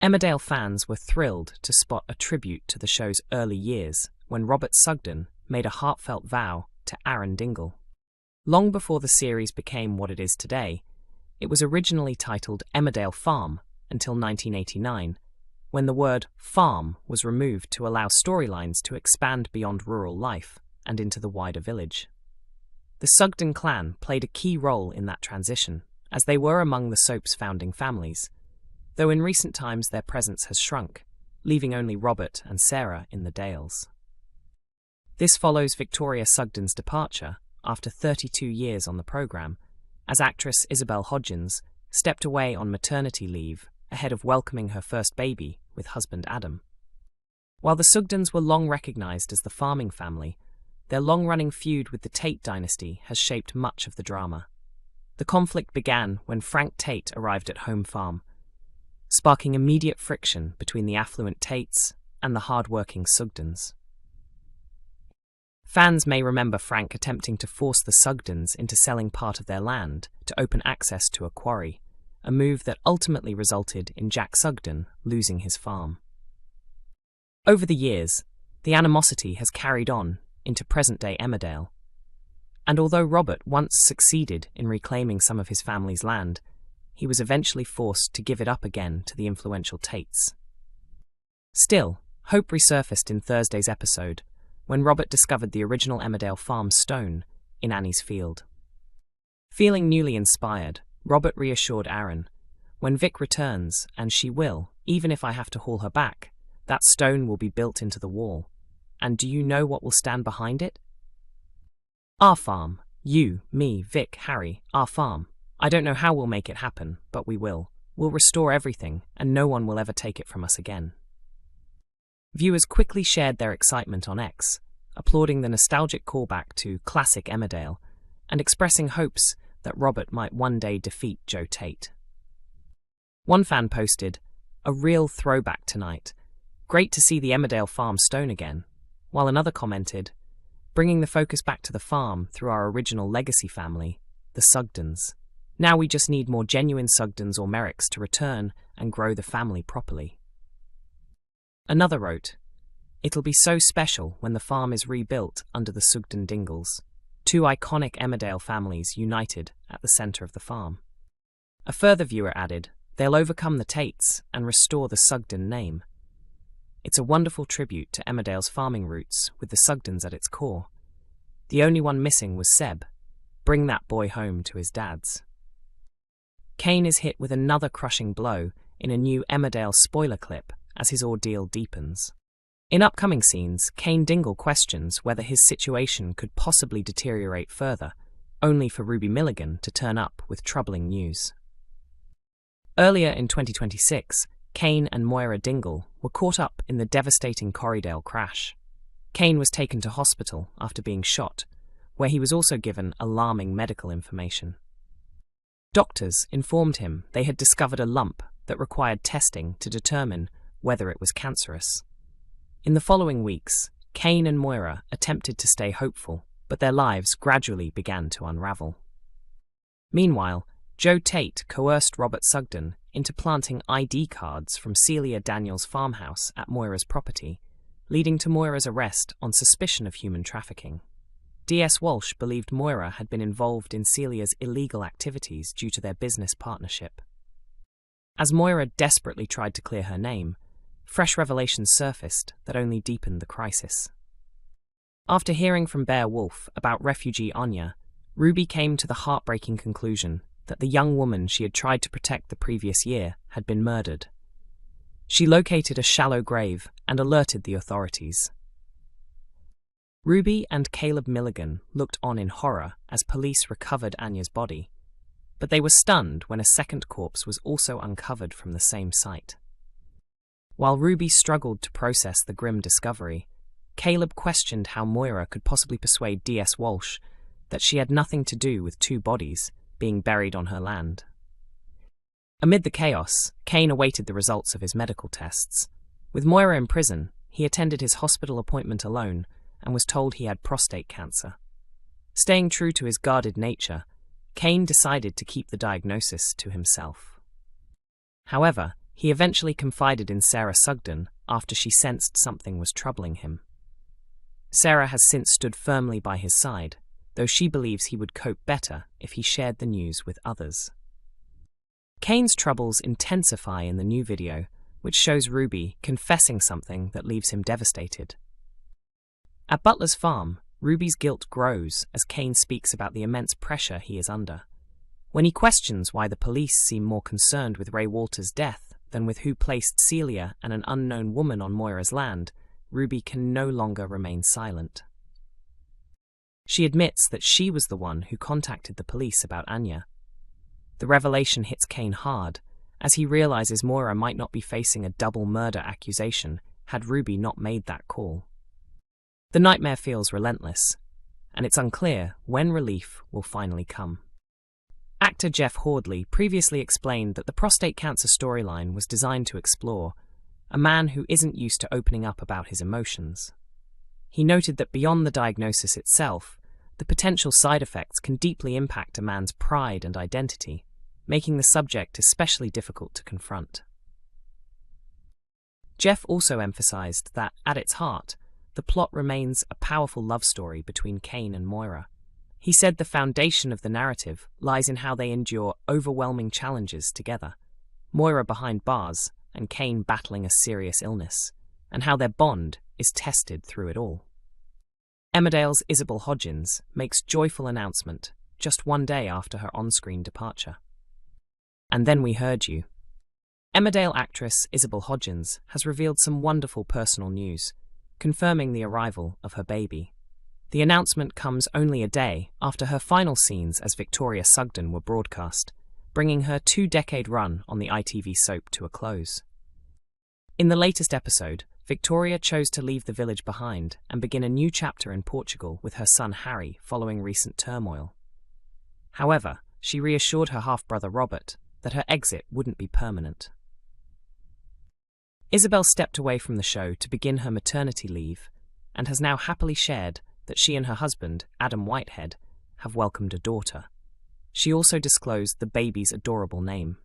Emmerdale fans were thrilled to spot a tribute to the show's early years when Robert Sugden made a heartfelt vow to Aaron Dingle. Long before the series became what it is today, it was originally titled Emmerdale Farm until 1989, when the word farm was removed to allow storylines to expand beyond rural life and into the wider village. The Sugden clan played a key role in that transition, as they were among the soap's founding families, though in recent times their presence has shrunk, leaving only Robert and Sarah in the Dales. This follows Victoria Sugden's departure after 32 years on the programme, as actress Isabel Hodgins stepped away on maternity leave ahead of welcoming her first baby with husband Adam. While the Sugdens were long recognised as the farming family, their long-running feud with the Tate dynasty has shaped much of the drama. The conflict began when Frank Tate arrived at Home Farm, sparking immediate friction between the affluent Tates and the hard-working Sugdens. Fans may remember Frank attempting to force the Sugdens into selling part of their land to open access to a quarry, a move that ultimately resulted in Jack Sugden losing his farm. Over the years, the animosity has carried on into present-day Emmerdale, and although Robert once succeeded in reclaiming some of his family's land, he was eventually forced to give it up again to the influential Tates. Still, hope resurfaced in Thursday's episode when Robert discovered the original Emmerdale Farm stone in Annie's field. Feeling newly inspired, Robert reassured Aaron, "When Vic returns, and she will, even if I have to haul her back, that stone will be built into the wall. And do you know what will stand behind it? Our farm. You, me, Vic, Harry, our farm. I don't know how we'll make it happen, but we will. We'll restore everything, and no one will ever take it from us again." Viewers quickly shared their excitement on X, applauding the nostalgic callback to classic Emmerdale, and expressing hopes that Robert might one day defeat Joe Tate. One fan posted, "A real throwback tonight. Great to see the Emmerdale Farm stone again," while another commented, "Bringing the focus back to the farm through our original legacy family, the Sugdens. Now we just need more genuine Sugdens or Merricks to return and grow the family properly." Another wrote, "It'll be so special when the farm is rebuilt under the Sugden Dingles, two iconic Emmerdale families united at the centre of the farm." A further viewer added, "They'll overcome the Tates and restore the Sugden name. It's a wonderful tribute to Emmerdale's farming roots with the Sugdens at its core. The only one missing was Seb. Bring that boy home to his dad's." Kane is hit with another crushing blow in a new Emmerdale spoiler clip as his ordeal deepens. In upcoming scenes, Kane Dingle questions whether his situation could possibly deteriorate further, only for Ruby Milligan to turn up with troubling news. Earlier in 2026, Kane and Moira Dingle were caught up in the devastating Corriedale crash. Kane was taken to hospital after being shot, where he was also given alarming medical information. Doctors informed him they had discovered a lump that required testing to determine whether it was cancerous. In the following weeks, Kane and Moira attempted to stay hopeful, but their lives gradually began to unravel. Meanwhile, Joe Tate coerced Robert Sugden into planting ID cards from Celia Daniels' farmhouse at Moira's property, leading to Moira's arrest on suspicion of human trafficking. D.S. Walsh believed Moira had been involved in Celia's illegal activities due to their business partnership. As Moira desperately tried to clear her name, fresh revelations surfaced that only deepened the crisis. After hearing from Bear Wolf about refugee Anya, Ruby came to the heartbreaking conclusion that the young woman she had tried to protect the previous year had been murdered. She located a shallow grave and alerted the authorities. Ruby and Caleb Milligan looked on in horror as police recovered Anya's body, but they were stunned when a second corpse was also uncovered from the same site. While Ruby struggled to process the grim discovery, Caleb questioned how Moira could possibly persuade D.S. Walsh that she had nothing to do with two bodies being buried on her land. Amid the chaos, Kane awaited the results of his medical tests. With Moira in prison, he attended his hospital appointment alone and was told he had prostate cancer. Staying true to his guarded nature, Kane decided to keep the diagnosis to himself. However, He eventually confided in Sarah Sugden after she sensed something was troubling him. Sarah has since stood firmly by his side, though she believes he would cope better if he shared the news with others. Kane's troubles intensify in the new video, which shows Ruby confessing something that leaves him devastated. At Butler's farm, Ruby's guilt grows as Kane speaks about the immense pressure he is under. When he questions why the police seem more concerned with Ray Walters' death than with who placed Celia and an unknown woman on Moira's land, Ruby can no longer remain silent. She admits that she was the one who contacted the police about Anya. The revelation hits Kane hard, as he realizes Moira might not be facing a double murder accusation had Ruby not made that call. The nightmare feels relentless, and it's unclear when relief will finally come. Actor Jeff Hordley previously explained that the prostate cancer storyline was designed to explore a man who isn't used to opening up about his emotions. He noted that beyond the diagnosis itself, the potential side effects can deeply impact a man's pride and identity, making the subject especially difficult to confront. Jeff also emphasized that, at its heart, the plot remains a powerful love story between Kane and Moira. He said the foundation of the narrative lies in how they endure overwhelming challenges together, Moira behind bars and Kane battling a serious illness, and how their bond is tested through it all. Emmerdale's Isabel Hodgins makes joyful announcement just one day after her on-screen departure. And then we heard you. Emmerdale actress Isabel Hodgins has revealed some wonderful personal news, confirming the arrival of her baby. The announcement comes only a day after her final scenes as Victoria Sugden were broadcast, bringing her 2-decade run on the ITV soap to a close. In the latest episode, Victoria chose to leave the village behind and begin a new chapter in Portugal with her son Harry following recent turmoil. However, she reassured her half-brother Robert that her exit wouldn't be permanent. Isabel stepped away from the show to begin her maternity leave and has now happily shared that she and her husband, Adam Whitehead, have welcomed a daughter. She also disclosed the baby's adorable name.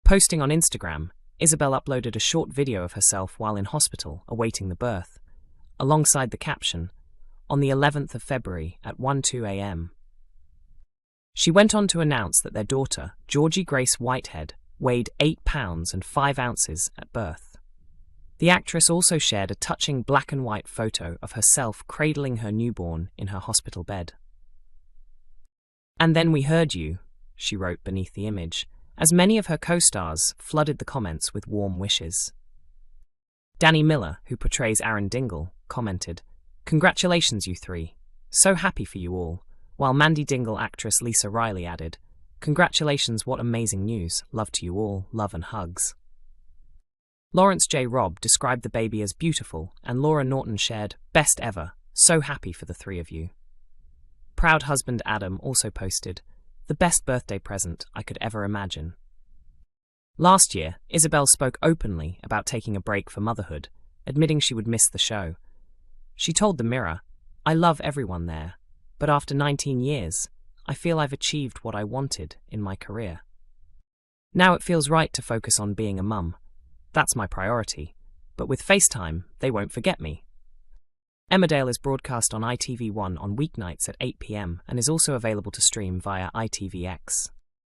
Posting on Instagram, Isabel uploaded a short video of herself while in hospital awaiting the birth, alongside the caption, "On the 11th of February at 1:02 a.m. She went on to announce that their daughter, Georgie Grace Whitehead, weighed 8 pounds and 5 ounces at birth. The actress also shared a touching black and white photo of herself cradling her newborn in her hospital bed. "And then we heard you," she wrote beneath the image, as many of her co-stars flooded the comments with warm wishes. Danny Miller, who portrays Aaron Dingle, commented, "Congratulations, you three. So happy for you all," while Mandy Dingle actress Lisa Riley added, "Congratulations, what amazing news. Love to you all. Love and hugs." Lawrence J. Robb described the baby as beautiful, and Laura Norton shared, "Best ever. So happy for the three of you." Proud husband Adam also posted, "The best birthday present I could ever imagine." Last year, Isabel spoke openly about taking a break for motherhood, admitting she would miss the show. She told The Mirror, "I love everyone there, but after 19 years, I feel I've achieved what I wanted in my career. Now it feels right to focus on being a mum. That's my priority, but with FaceTime, they won't forget me." Emmerdale is broadcast on ITV1 on weeknights at 8 p.m. and is also available to stream via ITVX.